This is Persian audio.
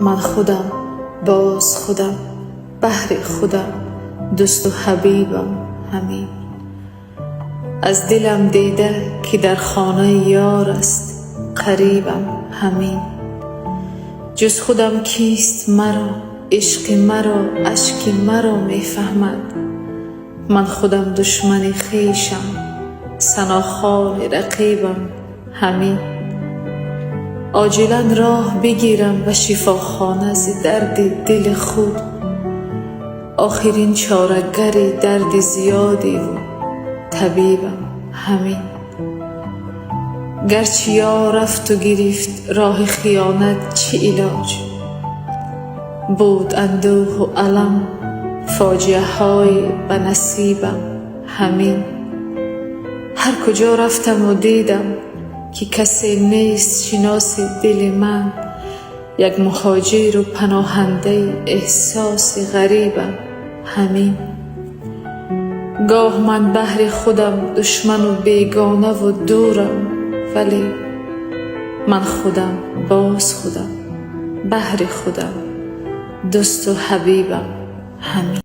من خودم، باز خودم، بحر خودم، دوست و حبیبم همین. از دلم دیده که در خانه یار است قریبم همین. جز خودم کیست مرا، عشق مرا، اشک مرا می فهمد. من خودم دشمن خویشم، ثناخوان رقیبم همین. عاجلا راه بگیرم به شفاخانه ز درد دل خود. آخرین چاره‌گر درد زیادی و طبیبم همین. گرچه یار رفت و گرفت راه خیانت، چه علاج بود اندوه و الم، فاجعه های به نصیبم همین. هر کجا رفتم و دیدم که کسی نیست شناس دل من، یک مهاجر و پناهنده احساس غریبم همین. گاه من بحر خودم، دشمن و بیگانه و دورم، ولی من خودم، باز خودم، بحر خودم، دوست و حبیبم همین.